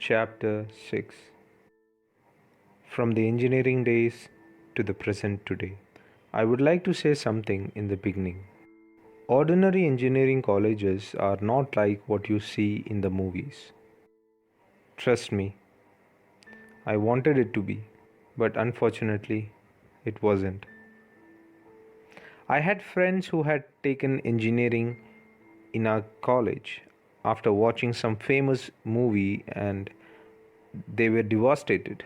Chapter 6. From the engineering days to the present today. I would like to say something in the beginning. Ordinary engineering colleges are not like what you see in the movies. Trust me, I wanted it to be, but unfortunately, it wasn't. I had friends who had taken engineering in our college after watching some famous movie and they were devastated.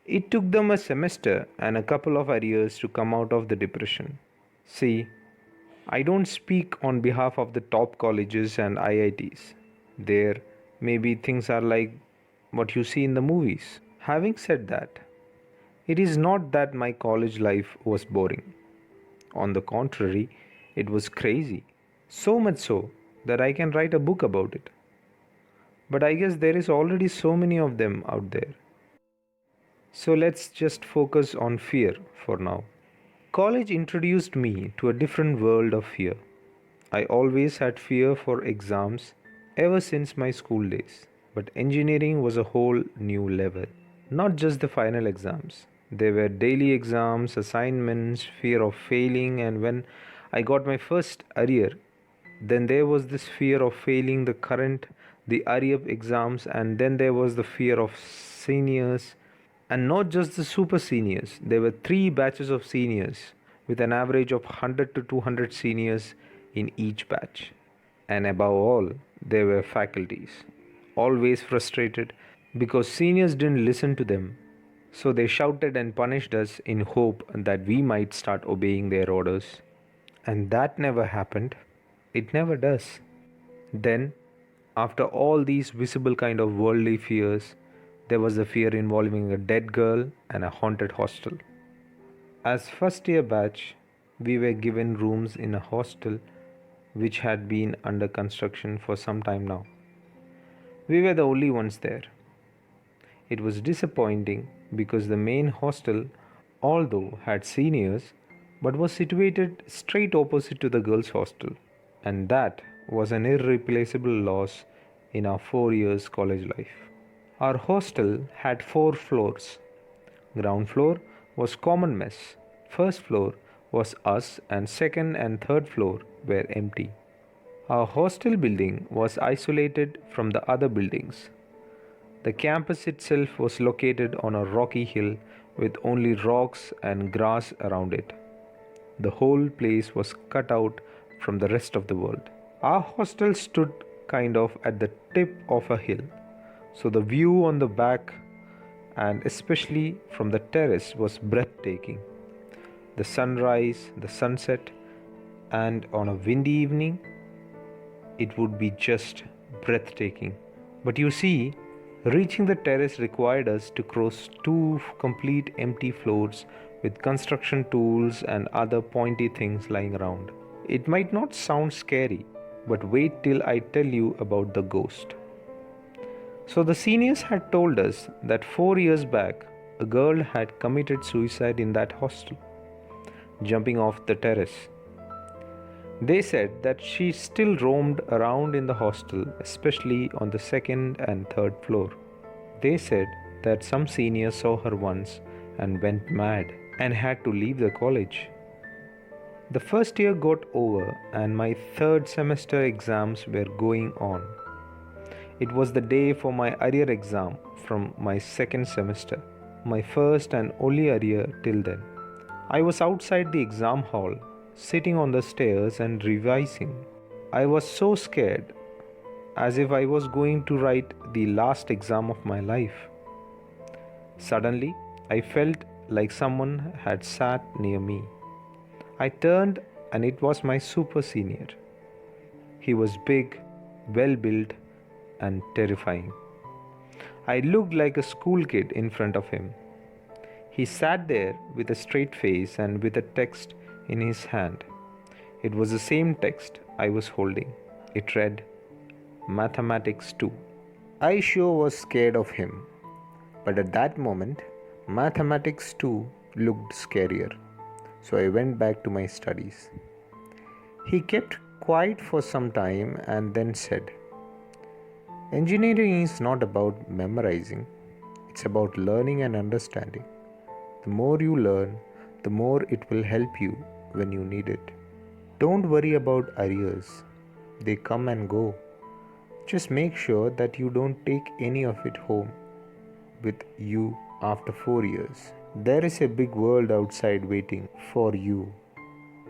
It took them a semester and a couple of years to come out of the depression. See, I don't speak on behalf of the top colleges and IITs. There, maybe things are like what you see in the movies. Having said that, it is not that my college life was boring. On the contrary, it was crazy. So much so that I can write a book about it. But I guess there is already so many of them out there. So let's just focus on fear for now. College introduced me to a different world of fear. I always had fear for exams ever since my school days, but engineering was a whole new level. Not just the final exams, there were daily exams, assignments, fear of failing, and when I got my first arrear, then there was this fear of failing the arrear exams, and then there was the fear of seniors, and not just the super seniors. There were three batches of seniors with an average of 100 to 200 seniors in each batch. And above all, there were faculties, always frustrated because seniors didn't listen to them. So they shouted and punished us in hope that we might start obeying their orders. And that never happened. It never does. Then, after all these visible kind of worldly fears, there was the fear involving a dead girl and a haunted hostel. As first year batch, we were given rooms in a hostel which had been under construction for some time now. We were the only ones there. It was disappointing because the main hostel, although had seniors, but was situated straight opposite to the girls' hostel, and that was an irreplaceable loss in our 4 years college life. Our hostel had 4 floors. Ground floor was common mess. First floor was us and second and third floor were empty. Our hostel building was isolated from the other buildings. The campus itself was located on a rocky hill with only rocks and grass around it. The whole place was cut out from the rest of the world. Our hostel stood kind of at the tip of a hill, so the view on the back and especially from the terrace was breathtaking. The sunrise, the sunset, and on a windy evening, it would be just breathtaking. But you see, reaching the terrace required us to cross 2 complete empty floors with construction tools and other pointy things lying around. It might not sound scary, but wait till I tell you about the ghost. So the seniors had told us that 4 years back, a girl had committed suicide in that hostel, jumping off the terrace. They said that she still roamed around in the hostel, especially on the second and third floor. They said that some senior saw her once and went mad and had to leave the college. The first year got over and my third semester exams were going on. It was the day for my arrear exam from my second semester, my first and only arrear till then. I was outside the exam hall, sitting on the stairs and revising. I was so scared, as if I was going to write the last exam of my life. Suddenly, I felt like someone had sat near me. I turned and it was my super senior. He was big, well built, and terrifying. I looked like a school kid in front of him. He sat there with a straight face and with a text in his hand. It was the same text I was holding. It read, Mathematics 2. I sure was scared of him, but at that moment, Mathematics 2 looked scarier. So I went back to my studies. He kept quiet for some time and then said, Engineering is not about memorizing, it's about learning and understanding. The more you learn, the more it will help you when you need it. Don't worry about arrears, they come and go. Just make sure that you don't take any of it home with you after 4 years. There is a big world outside waiting for you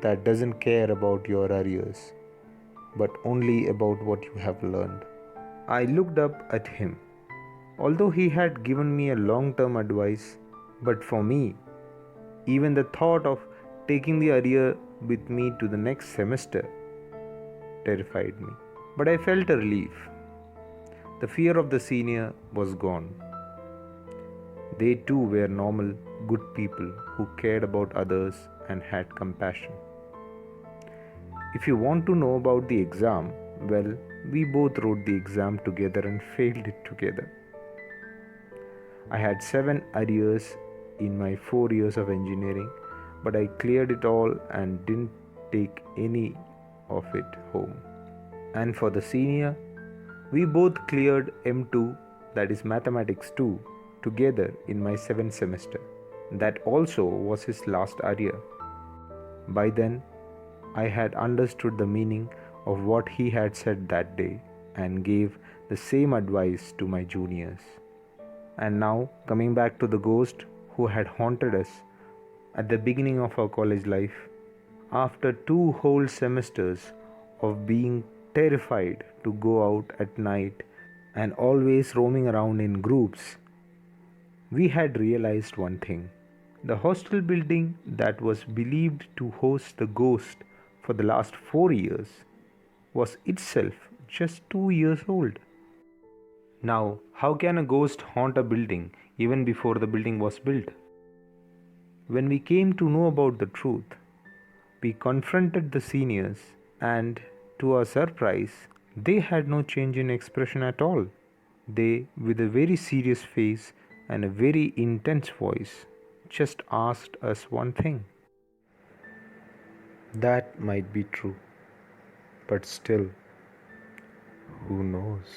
that doesn't care about your arrears, but only about what you have learned. I looked up at him, although he had given me a long term advice, but for me, even the thought of taking the arrear with me to the next semester terrified me. But I felt a relief. The fear of the senior was gone. They too were normal, good people who cared about others and had compassion. If you want to know about the exam, well, we both wrote the exam together and failed it together. I had 7 arrears in my 4 years of engineering, but I cleared it all and didn't take any of it home. And for the senior, we both cleared M2, that is Mathematics 2, together in my 7th semester. That also was his last arrear. By then, I had understood the meaning of what he had said that day and gave the same advice to my juniors. And now, coming back to the ghost who had haunted us at the beginning of our college life, after 2 whole semesters of being terrified to go out at night and always roaming around in groups, we had realized one thing. The hostel building that was believed to host the ghost for the last 4 years was itself just 2 years old. Now, how can a ghost haunt a building even before the building was built? When we came to know about the truth, we confronted the seniors, and to our surprise, they had no change in expression at all. They, with a very serious face and a very intense voice, just asked us one thing. That might be true, but still, who knows?